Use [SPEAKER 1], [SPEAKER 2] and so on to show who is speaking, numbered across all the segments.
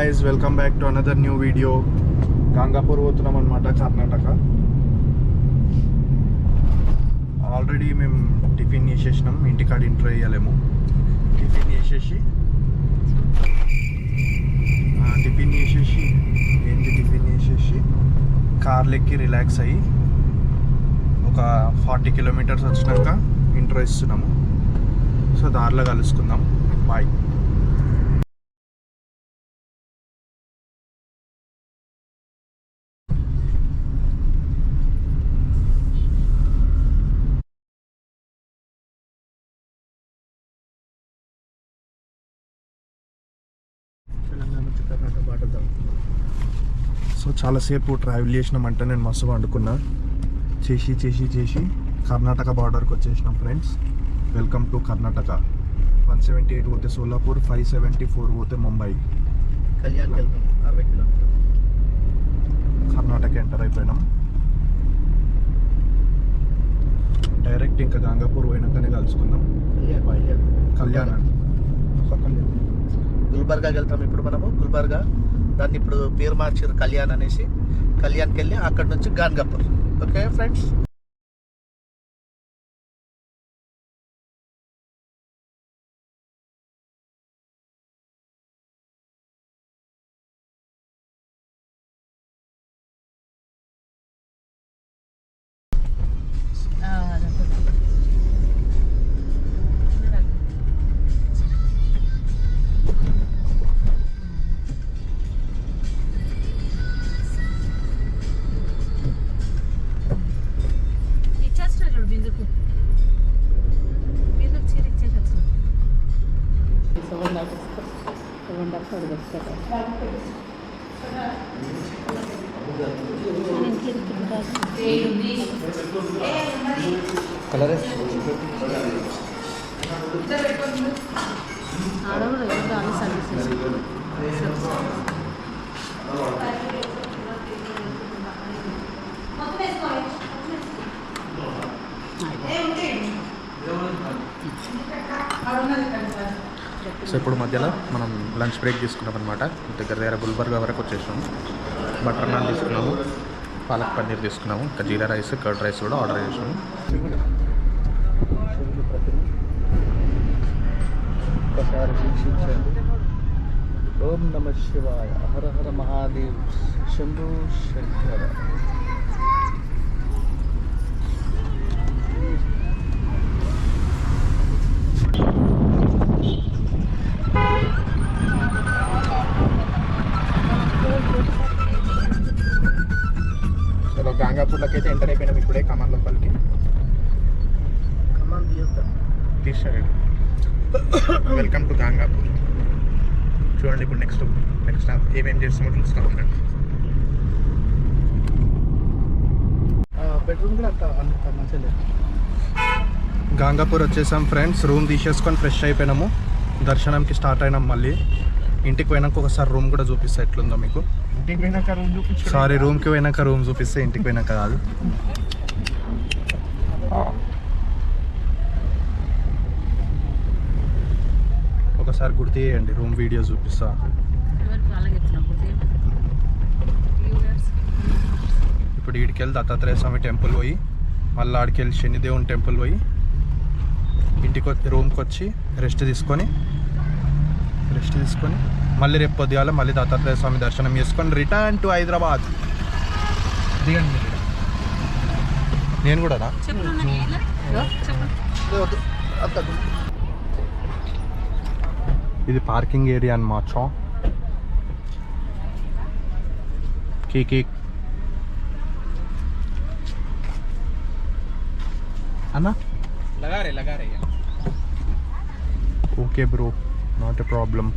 [SPEAKER 1] guys, welcome back to another new video. Gangapur పోతున్నాం అన్నమాట Karnataka. Already మేము టిఫిన్ చేసేసినాం, ఇంటికాడ ఇంట్లో వేయలేము. టిఫిన్ చేసేసి కార్లు ఎక్కి రిలాక్స్ అయ్యి ఒక 40 కిలోమీటర్స్ వచ్చినాక ఇంట్రో ఇస్తున్నాము. సో దారిలో కలుసుకుందాం. బాయ్. సో చాలాసేపు ట్రావెల్ చేసినామంటే నేను మస్తు వండుకున్నా. చేసి కర్ణాటక బార్డర్కి వచ్చేసినాం ఫ్రెండ్స్. Welcome to Karnataka. 178 పోతే సోలాపూర్, 574 పోతే ముంబై. కర్ణాటక ఎంటర్ అయిపోయినాం. డైరెక్ట్ ఇంకా గంగాపూర్ పోయినాకనే కలుసుకుందాం. కళ్యాణ్
[SPEAKER 2] గుల్బర్గాకి వెళ్తాం ఇప్పుడు మనము. గుల్బర్గా దాన్ని ఇప్పుడు పేరు మార్చారు కళ్యాణ్ అనేసి. కళ్యాణ్కి వెళ్ళి అక్కడ నుంచి గాన్గాపూర్. Okay friends.
[SPEAKER 1] సో ఇప్పుడు మధ్యలో మనం లంచ్ బ్రేక్ తీసుకున్నాం అనమాట. దగ్గర గుల్బర్గా వరకు వచ్చేసాము. బటర్ నాన్ తీసుకున్నాము, పాలక్ పన్నీర్ తీసుకున్నాము, ఇంకా జీరా రైస్, కర్డ్ రైస్ కూడా ఆర్డర్ చేసాము. ఓం నమ శివాయ, హర హర మహాదేవ్, శంభు శంకర. చలో గంగాపూర్లోకి అయితే ఎంటర్ అయిపోయినాం ఇప్పుడే. కమాన్ లోపలికి తీసారు. Welcome to Gangapur. చూడండి ఇప్పుడు నెక్స్ట్ ఏమేమి చేస్తామో చూస్తాం. బెడ్రూమ్ కూడా అంత మంచిగా. గంగాపూర్ వచ్చేసాం ఫ్రెండ్స్. రూమ్ తీసేసుకొని ఫ్రెష్ అయిపోయినాము. దర్శనంకి స్టార్ట్ అయినాం. మళ్ళీ ఇంటికి పోయినాక ఒకసారి రూమ్ కూడా చూపిస్తా ఎట్లుందో మీకు. ఇంటికి పోయినాక రూమ్ చూపిస్తా. సారీ, రూమ్కి పోయినాక రూమ్ చూపిస్తే, ఇంటికి పోయినాక కాదు. ఒకసారి గుర్తు చేయండి, రూమ్ వీడియో చూపిస్తా. ఇప్పుడు వీడికి వెళ్ళి దత్తాత్రేయ స్వామి టెంపుల్ పోయి, మళ్ళీ ఆడికి వెళ్ళి శనిదేవుని టెంపుల్ పోయి, ఇంటికి రూమ్కి వచ్చి రెస్ట్ తీసుకొని మళ్ళీ రేపు పొద్దుగాల మళ్ళీ దత్తాత్రేయ స్వామి దర్శనం చేసుకొని రిటర్న్ టు హైదరాబాద్. దిగండి నేను కూడా. ఇది పార్కింగ్ ఏరియా అన్నమాట. కేక్ అన్నా లగారే. Okay bro, not a problem.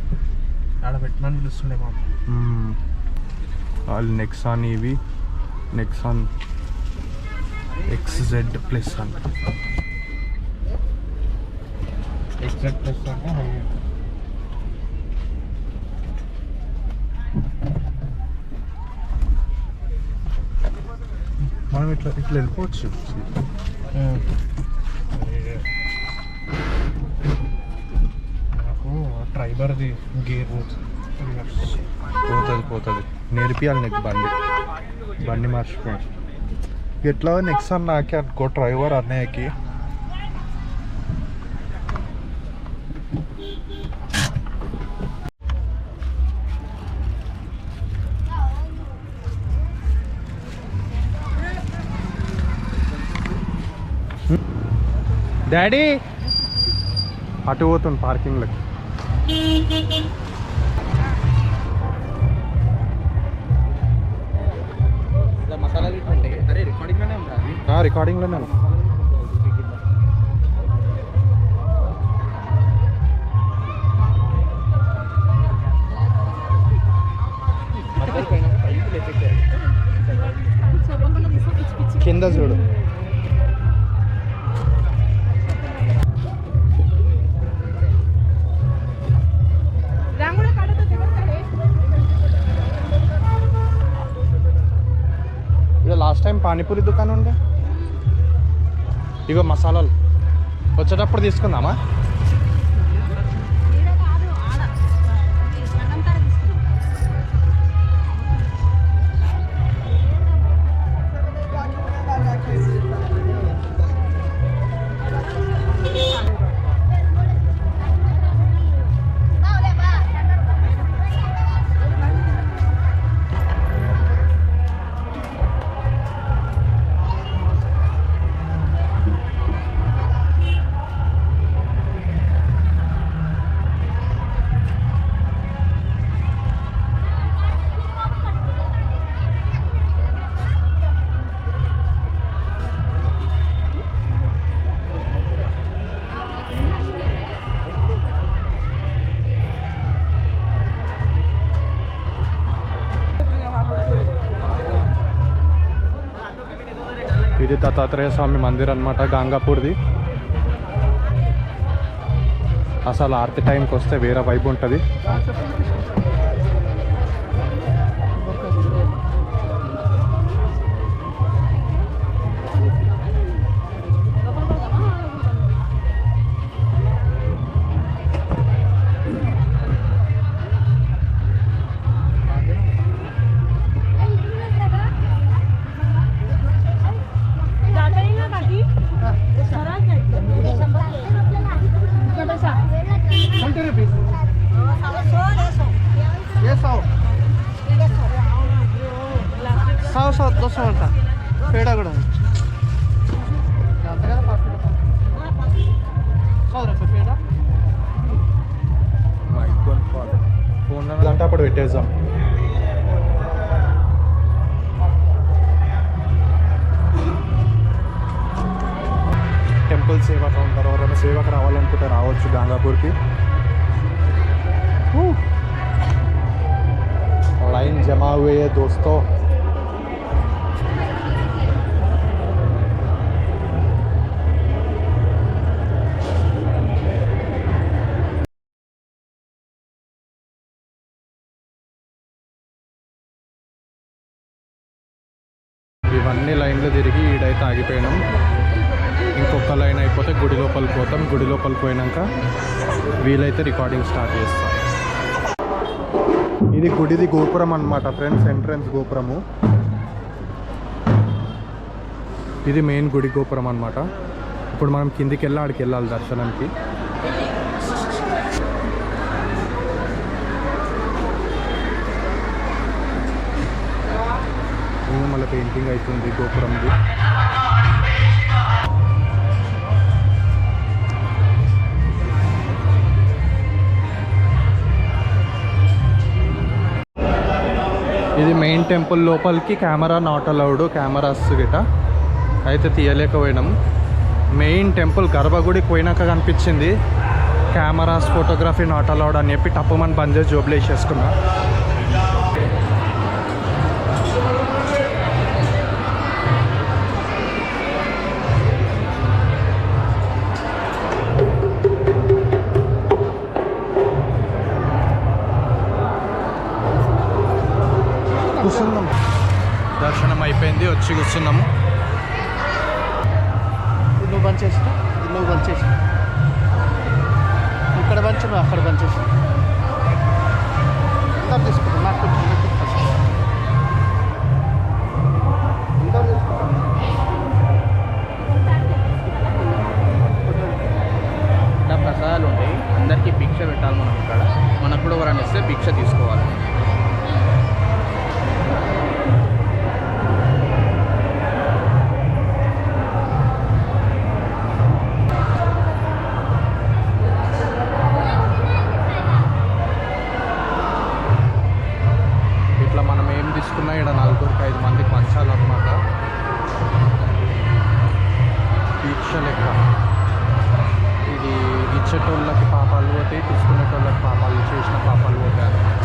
[SPEAKER 1] ఆడ పెట్టమని పిలుస్తుండే మా వాళ్ళు. నెక్సాన్ ఇవి నెక్సాన్ XZ ప్లస్ అంట. XZ ప్లస్ అంటే మనం ఇట్లా వెళ్ళిపోవచ్చు. నాకు ట్రైబర్ది గేర్ పోతుంది నేర్పియాలి నీకు బండి మర్చిపోయి ఎట్లా నెక్స్ట్ సార్ నాకే అనుకో డ్రైవర్ అన్నయ్యకి. డాడీ అటు పోతుంది పార్కింగ్లోకి. రికార్డింగ్లోనే కింద చూడు. లాస్ట్ టైం పానీపూరి దుకాణం ఉండే ఇగో మసాలాలు వచ్చేటప్పుడు తీసుకుందామా? ఇది దత్తాత్రేయ స్వామి మందిర్ అనమాట, గాంగాపూర్ది. అసలు ఆర్తి టైంకి వస్తే వేరే వైబ్ ఉంటుంది. పేడ కూడా గంట అప్పుడు పెట్టేద్దాం. టెంపుల్ సేవ కౌంటర్ ఎవరైనా సేవకు రావాలనుకుంటే రావచ్చు గాంగాపూర్కి. लाइन जमा हुए है दोस्तों. ఇవన్నీ లైన్లో తిరిగి ఈడైతే ఆగిపోయినాం. ఇంకొక లైన్ అయిపోతే గుడి లోపలికి పోతాం. గుడి లోపలికి పోయినాక వీలైతే రికార్డింగ్ స్టార్ట్ చేస్తాం. ఇది గుడిది గోపురం అన్నమాట ఫ్రెండ్స్, ఎంట్రన్స్ గోపురము. ఇది మెయిన్ గుడి గోపురం అన్నమాట. ఇప్పుడు మనం కిందికి వెళ్ళి ఆడికి వెళ్ళాలి దర్శనానికి. మళ్ళీ పెయింటింగ్ అవుతుంది గోపురంది. ఇది మెయిన్ టెంపుల్ లోపలికి కెమెరా నాట్ అలౌడ్, కెమెరాస్ గిట అయితే తీయలేకపోయినాం. మెయిన్ టెంపుల్ గర్భగుడికి పోయినాక కనిపించింది కెమెరాస్ ఫోటోగ్రఫీ నాట్ అలౌడ్ అని చెప్పి టప్పుమని బంద్ చేసి జోబులు వేసేసుకున్నా. కూర్చున్నాం, దర్శనం అయిపోయింది, వచ్చి కూర్చున్నాము.
[SPEAKER 2] నువ్వు బంద్ చేసి, నువ్వు బంద్ చేసి, ఇక్కడ బంచు, నువ్వు అక్కడ బంద్ చేసి. అందరు తీసుకుంటాం నాకు ఫస్ట్ అందరు తీసుకుంటాం.
[SPEAKER 3] ఇలా ప్రసాదాలు ఉంటాయి, అందరికీ భిక్ష పెట్టాలి మనం ఇక్కడ. మనకు కూడా ఎవరైనా ఇస్తే భిక్ష తీసుకోవాలి. ఇట్లా మనం ఏం తీసుకున్నా ఇక్కడ 4-5 మందికి పంచాలన్నమాట. భిక్ష లెక్క. ఇది ఇచ్చేటోళ్ళకి పాపాలు పోతాయి, తీసుకునేటోళ్ళకి పాపాలు, చేసిన పాపాలు పోతాయి అన్నమాట.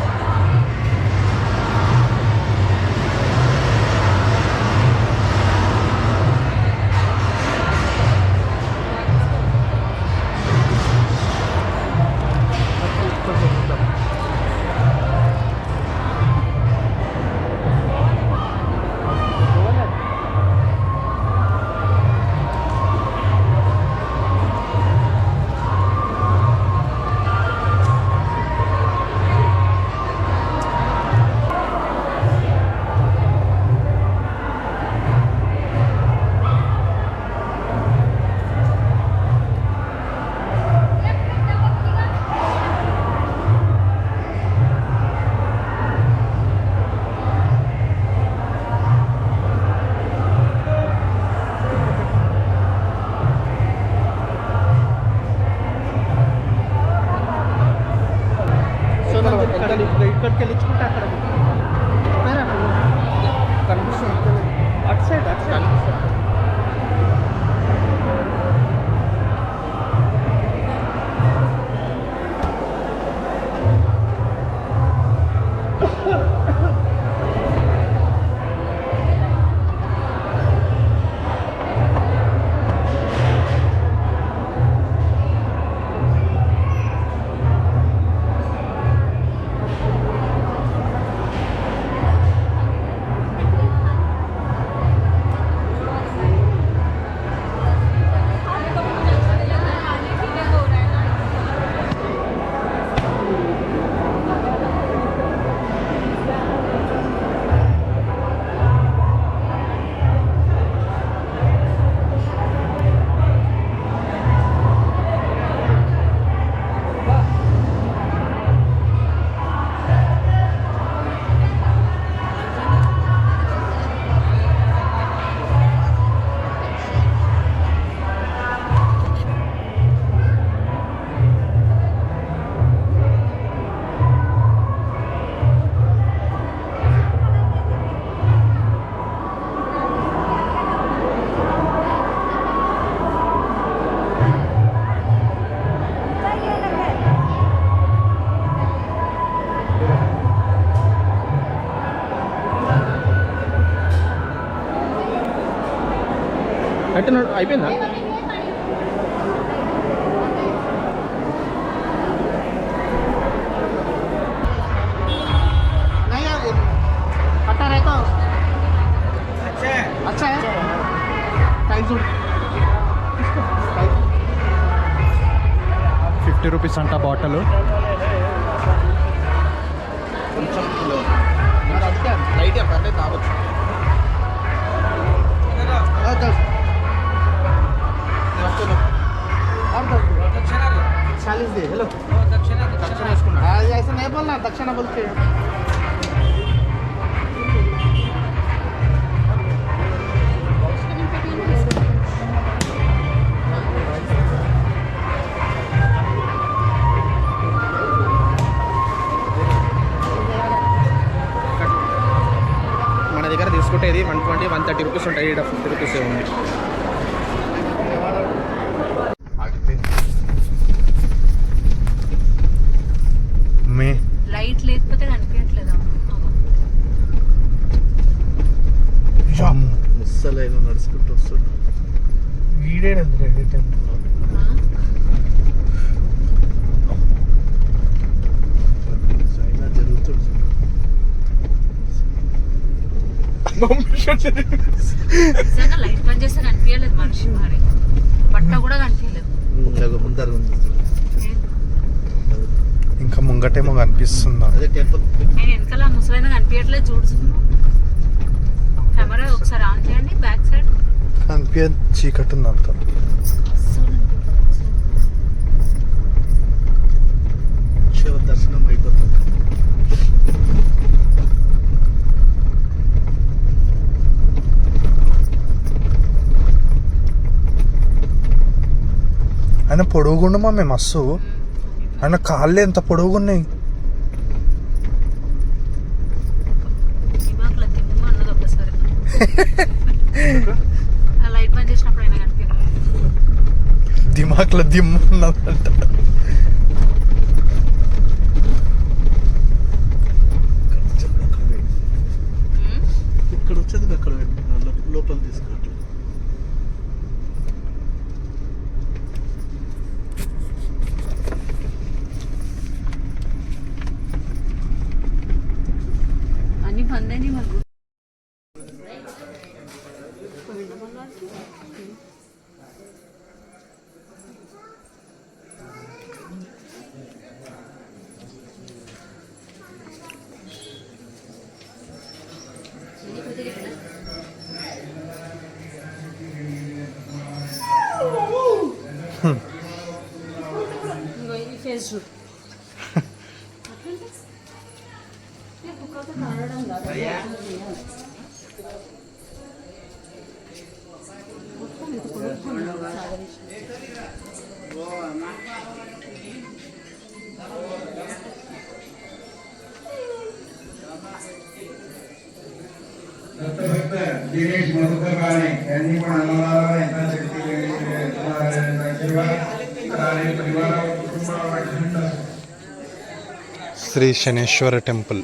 [SPEAKER 2] ఇక్కడికి వెళ్ళించుకుంటే అక్కడ కనిపిస్తుంది. అటు సైడ్
[SPEAKER 3] అంటే అయిపోయిందా?
[SPEAKER 2] अच्छा है टाइम
[SPEAKER 3] 50 రూపీస్ అంట బాటిల్. కొంచెం లైట్ పర్లేదు తాగొచ్చు.
[SPEAKER 2] चालीस दे हेलो
[SPEAKER 3] దక్షిణ వేసుకున్నా.
[SPEAKER 2] ऐसा नहीं बोलना दक्षिणा बोलते
[SPEAKER 3] మన దగ్గర తీసుకుంటే ఇది 120-130 రూపీస్ ఉంటాయి. ఇక్కడ 50 రూపీస్ ఉంది.
[SPEAKER 4] లైట్ లేకపోతే కనిపించట్లేదా?
[SPEAKER 2] ముసలైన నడుచుకుంటూ వస్తాడు
[SPEAKER 1] వీడే
[SPEAKER 2] జరుగుతుంది.
[SPEAKER 4] నిజంగా లైట్ పని చేస్తే కనిపించలేదు మనిషి, మరి బట్ట కూడా కనిపించలేదు.
[SPEAKER 2] ముందర ఉంది
[SPEAKER 1] ఇంకా ముంగటేమో కనిపిస్తుందా?
[SPEAKER 2] అదే టెంపుల్.
[SPEAKER 4] ఆయన వెనకాల ముసలైన కనిపించట్లేదు చూడు. కెమెరా ఒకసారి ఆన్ చేయండి బ్యాక్ సైడ్.
[SPEAKER 1] కనిపించ చీకటి ఉంది అంత.
[SPEAKER 2] శివ దర్శనం అయిపోతుంది.
[SPEAKER 1] ఆయన పొడుగుండు మమ్మీ మస్తు. ఆయన కాళ్ళు ఎంత పొడుగున్నాయి.
[SPEAKER 4] దిమాక్లో దిమ్మ అన్నది ఒకసారి. ఆ లైట్ బంద్ చేసినప్పుడు ఆయన కనిపించదు.
[SPEAKER 1] దిమాక్లో దిమ్మ ఉన్నదంట.
[SPEAKER 2] ఇక్కడ వచ్చేది అక్కడ లోపల తీసుకోవట్లేదు.
[SPEAKER 4] అన్ని బంద్ అయినాయి మాకు. ఫేస్ చూడు.
[SPEAKER 5] దినేష్ మధుకర్ రాణి అన్ని కూడా అన్నదానాలు యథాశక్తి పరివారం కుటుంబ
[SPEAKER 1] శ్రీ శనేశ్వర టెంపుల్.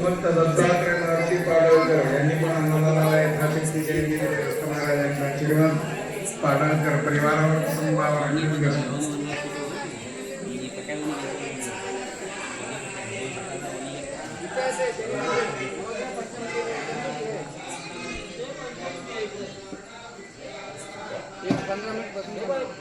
[SPEAKER 5] భక్త దత్తాత్రేయ నరసి పాడవకర్ అన్ని కూడా అన్నదానాలు యథాశక్తి ఆశీర్వాద్ పాడవకర్ పరివారం కుటుంబ
[SPEAKER 3] एक 15 मिनट बस